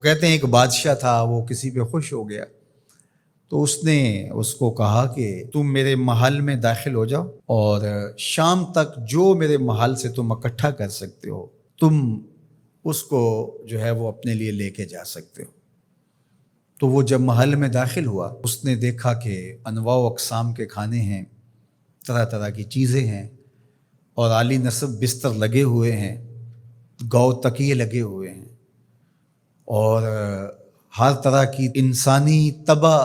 کہتے ہیں ایک بادشاہ تھا، وہ کسی پہ خوش ہو گیا تو اس نے اس کو کہا کہ تم میرے محل میں داخل ہو جاؤ اور شام تک جو میرے محل سے تم اکٹھا کر سکتے ہو تم اس کو جو ہے وہ اپنے لیے لے کے جا سکتے ہو۔ تو وہ جب محل میں داخل ہوا اس نے دیکھا کہ انواع و اقسام کے کھانے ہیں، طرح طرح کی چیزیں ہیں اور عالی نصب بستر لگے ہوئے ہیں، گاؤ تکیے لگے ہوئے ہیں اور ہر طرح کی انسانی طبع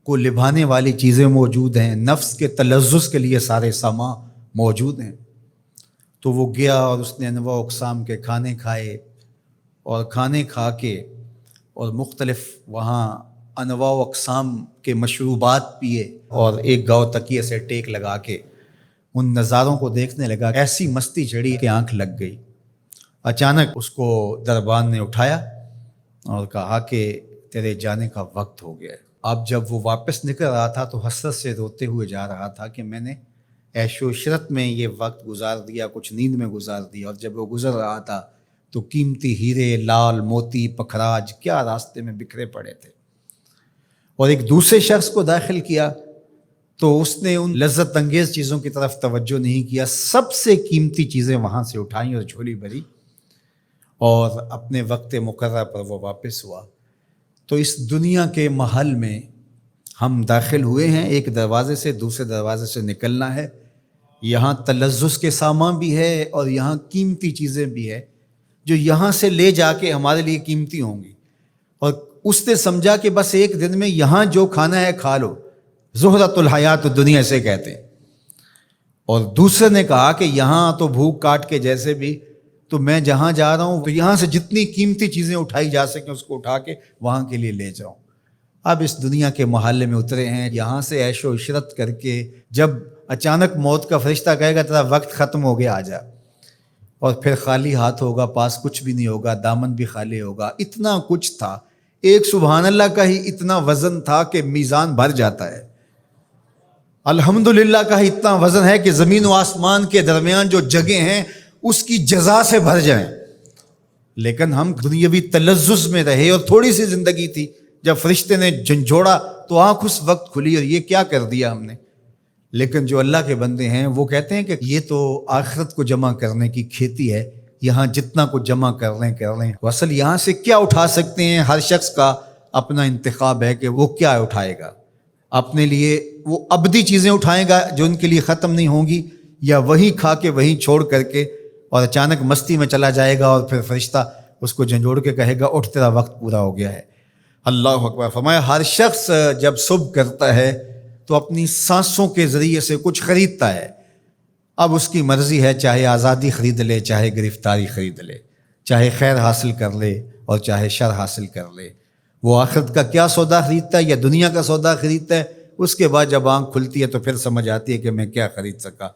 کو لبھانے والی چیزیں موجود ہیں، نفس کے تلذذ کے لیے سارے سامان موجود ہیں۔ تو وہ گیا اور اس نے انواع و اقسام کے کھانے کھائے اور کھانے کھا کے اور مختلف وہاں انواع و اقسام کے مشروبات پیے اور ایک گاؤ تکیے سے ٹیک لگا کے ان نظاروں کو دیکھنے لگا۔ ایسی مستی چڑھی کہ آنکھ لگ گئی۔ اچانک اس کو دربان نے اٹھایا اور کہا کہ تیرے جانے کا وقت ہو گیا ہے۔ اب جب وہ واپس نکل رہا تھا تو حسرت سے روتے ہوئے جا رہا تھا کہ میں نے عیش و عشرت میں یہ وقت گزار دیا، کچھ نیند میں گزار دیا، اور جب وہ گزر رہا تھا تو قیمتی ہیرے، لال موتی، پکھراج کیا راستے میں بکھرے پڑے تھے۔ اور ایک دوسرے شخص کو داخل کیا تو اس نے ان لذت انگیز چیزوں کی طرف توجہ نہیں کیا، سب سے قیمتی چیزیں وہاں سے اٹھائیں اور جھولی بھری اور اپنے وقت مقررہ پر وہ واپس ہوا۔ تو اس دنیا کے محل میں ہم داخل ہوئے ہیں، ایک دروازے سے دوسرے دروازے سے نکلنا ہے۔ یہاں تلذذ کے سامان بھی ہے اور یہاں قیمتی چیزیں بھی ہے جو یہاں سے لے جا کے ہمارے لیے قیمتی ہوں گی، اور اس نے سمجھا کہ بس ایک دن میں یہاں جو کھانا ہے کھا لو، زہرۃ الحیات دنیا سے کہتے ہیں۔ اور دوسرے نے کہا کہ یہاں تو بھوک کاٹ کے جیسے بھی، تو میں جہاں جا رہا ہوں تو یہاں سے جتنی قیمتی چیزیں اٹھائی جا سکیں اس کو اٹھا کے وہاں کے لیے لے جاؤں۔ اب اس دنیا کے محلے میں اترے ہیں، یہاں سے عیش و عشرت کر کے جب اچانک موت کا فرشتہ کہے گا تیرا وقت ختم ہو گیا، آ جا، اور پھر خالی ہاتھ ہوگا، پاس کچھ بھی نہیں ہوگا، دامن بھی خالی ہوگا۔ اتنا کچھ تھا، ایک سبحان اللہ کا ہی اتنا وزن تھا کہ میزان بھر جاتا ہے، الحمدللہ کا ہی اتنا وزن ہے کہ زمین و آسمان کے درمیان جو جگہیں ہیں اس کی جزا سے بھر جائیں۔ لیکن ہم دنیاوی تلذذ میں رہے اور تھوڑی سی زندگی تھی، جب فرشتے نے جھنجھوڑا تو آنکھ اس وقت کھلی اور یہ کیا کر دیا ہم نے۔ لیکن جو اللہ کے بندے ہیں وہ کہتے ہیں کہ یہ تو آخرت کو جمع کرنے کی کھیتی ہے، یہاں جتنا کچھ جمع کر لیں۔ اصل یہاں سے کیا اٹھا سکتے ہیں، ہر شخص کا اپنا انتخاب ہے کہ وہ کیا اٹھائے گا۔ اپنے لیے وہ ابدی چیزیں اٹھائے گا جو ان کے لیے ختم نہیں ہوں گی، یا وہی کھا کے وہی چھوڑ کر کے اور اچانک مستی میں چلا جائے گا اور پھر فرشتہ اس کو جھنجھوڑ کے کہے گا اٹھ تیرا وقت پورا ہو گیا ہے۔ اللہ اکبر۔ فرمایا ہر شخص جب صبح کرتا ہے تو اپنی سانسوں کے ذریعے سے کچھ خریدتا ہے۔ اب اس کی مرضی ہے، چاہے آزادی خرید لے، چاہے گرفتاری خرید لے، چاہے خیر حاصل کر لے اور چاہے شر حاصل کر لے۔ وہ آخرت کا کیا سودا خریدتا ہے یا دنیا کا سودا خریدتا ہے، اس کے بعد جب آنکھ کھلتی ہے تو پھر سمجھ آتی ہے کہ میں کیا خرید سکا۔